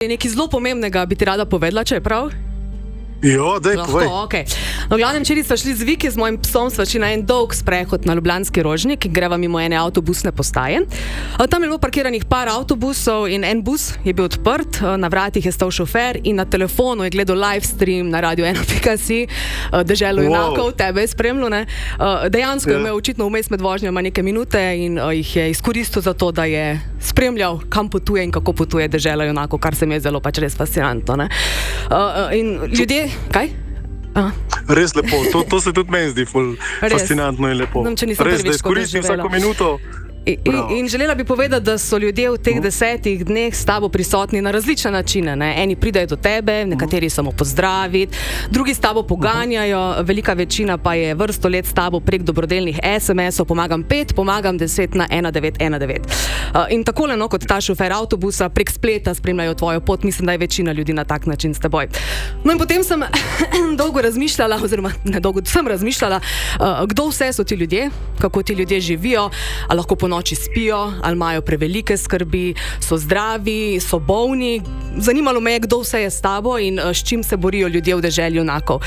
Nekaj zelo pomembnega bi ti rada povedala, če je prav? Jo, daj, povej. Okay. No, glavnem, včeraj sva šli z Viki, z mojim psom sva šli na en dolg sprehod na Ljubljanski Rožnik, ki greva mimo ene avtobusne postaje. Tam je bilo parkiranih par avtobusov in en bus je bil odprt, na vratih je stal šofer in na telefonu je gledal live stream na Radio 1.si, Deželo junakov, tebe je spremljal, ne? Dejansko je imel očitno vmes med vožnjama neke minute in jih je izkoristil za to, da je spremljal, kam potuje in kako potuje Deželo junakov, kar se mi je zelo pač res fascinantno, ne? In ljudje, kaj? Res lepo, to se tudi meni zdi fascinantno in lepo. Res, da izkoristim vsako minuto. In želela bi povedati, da so ljudje v teh 10 dneh s tabo prisotni na različne načine. Ne? Eni pridejo do tebe, nekateri samo pozdraviti, drugi s tabo poganjajo, velika večina pa je vrsto let s tabo prek dobrodelnih SMS-ov pomagam 5, pomagam 10 na 1919. In takole, no, kot ta šofer avtobusa prek spleta spremljajo tvojo pot, mislim, da je večina ljudi na tak način s teboj. No in potem sem dolgo razmišljala, oziroma nedolgo sem razmišljala, kdo vse so ti ljudje, kako ti ljudje živijo, a lahko po noči spijo, ali imajo prevelike skrbi, so zdravi, so bolni. Zanimalo me je, kdo vse je s tabo in s čim se borijo ljudje v Deželi junakov.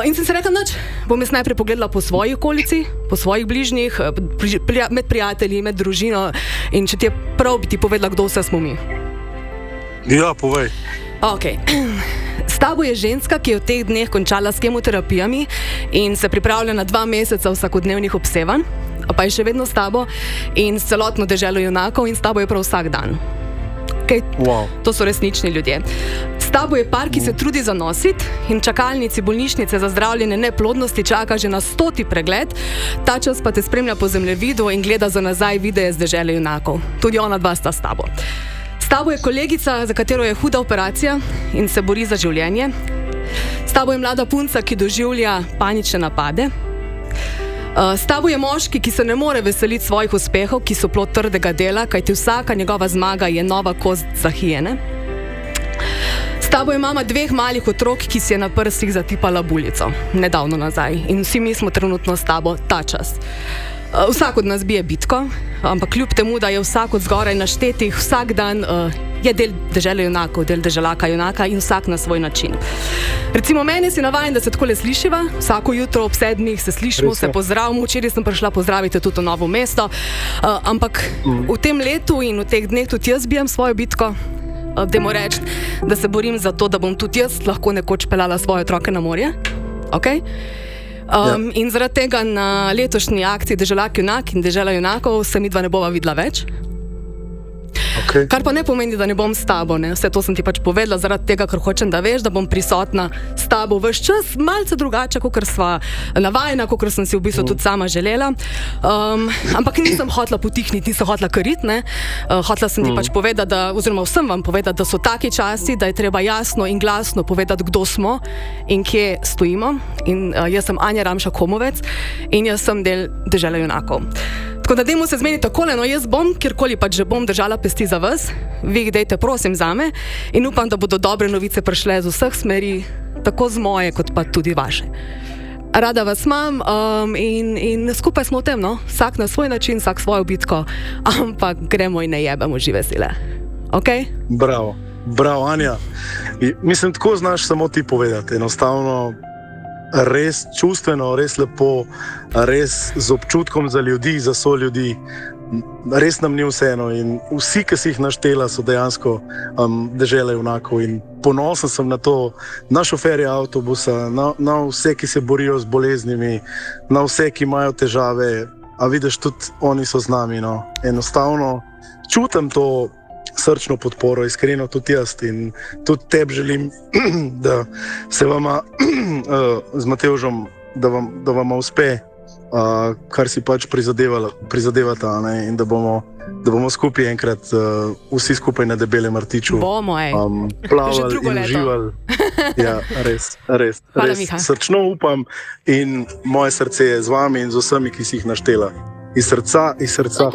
In sem se rekla, nič, bom jaz najprej pogledala po svoji okolici, po svojih bližnjih, med prijatelji, med družino in če ti je prav, bi ti povedala, kdo vse smo mi. Ja, povej. Ok. S tabo je ženska, ki je v teh dneh končala s kemoterapijami in se pripravlja na 2 meseca vsakodnevnih obsevanj, pa je še vedno s tabo in s celotno Deželo junakov in s tabo je prav vsak dan. Okay. Wow. To so resnični ljudje. S tabo je par, ki se trudi zanositi in čakalnici bolnišnice za zdravljenje neplodnosti čaka že na 100. pregled, ta čas pa te spremlja po zemljevidu in gleda za nazaj videe z Dežele junakov. Tudi ona dva sta s tabo. S tabo je kolegica, za katero je huda operacija in se bori za življenje. S tabo je mlada punca, ki doživlja panične napade. S tabo je moški, ki se ne more veseliti svojih uspehov, ki so plod trdega dela, kajti vsaka njegova zmaga je nova kost za hijene. S tabo je mama 2 malih otrok, ki si je na prsih zatipala bulico nedavno nazaj. In vsi mi smo trenutno s tabo ta čas. Vsak od nas bije bitko, ampak kljub temu, da je vsak od zgoraj naštetih, vsak dan je del Dežele junakov, del Deželaka junaka in vsak na svoj način. Recimo meni si navajen, da se takole slišiva, vsako jutro ob 7 se slišimo, se pozdravimo, včeraj sem prišla pozdraviti tudi v Novo mesto, ampak v tem letu in v teh dneh tudi jaz bijem svojo bitko, dajmo reči, da se borim za to, da bom tudi jaz lahko nekoč peljala svoje otroke na morje, okej? In zaradi tega na letošnji akciji Deželak junak in Dežela junakov se midva ne bova videla več. Okay. Kar pa ne pomeni, da ne bom s tabo, ne? Vse to sem ti pač povedala zaradi tega, ker hočem, da veš, da bom prisotna s tabo ves čas, malce drugače, kakor sva navajena, kakor sem si v bistvu tudi sama želela. Ampak nisem hotela potihniti, nisem hotela kariti, ne? Hotela sem ti pač povedati, oziroma vsem vam povedati, da so taki časi, da je treba jasno in glasno povedati, kdo smo in kje stojimo. In jaz sem Anja Ramšak Homovec in jaz sem del Dežele junakov. Tako da dajmo se zmeniti takole, no jaz bom, kjerkoli pač že bom držala pesti za vas, vi jih dejte prosim zame in upam, da bodo dobre novice prišle z vseh smeri, tako z moje kot pa tudi vaše. Rada vas imam in skupaj smo v tem, no, vsak na svoj način, vsak svojo bitko, ampak gremo in ne jebemo žive sile. Ok? Bravo, bravo Anja. Mislim, tako znaš samo ti povedati, enostavno res čustveno, res lepo, res z občutkom za ljudi, za soljudi, res nam ni vseeno in vsi, ki si jih naštela, so dejansko Dežele junakov in ponosen sem na to, na šoferje avtobusa, na vse, ki se borijo z boleznimi, na vse, ki imajo težave, a vidiš, tudi oni so z nami, no. Enostavno čutim to srčno podporo, iskreno tudi jaz in tudi tebi želim, da se vama z Matevžem, da vama uspe, kar si pač prizadevata, ne? In da bomo skupaj enkrat vsi skupaj na Debelem rtiču plavali in uživali. Ja, res. Hvala, Miha. Srčno upam in moje srce je z vami in z vsemi, ki si jih naštela. Iz srca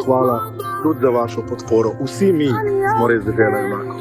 hvala tudi za vašo podporo. Vsi mi smo res Dežela junakov.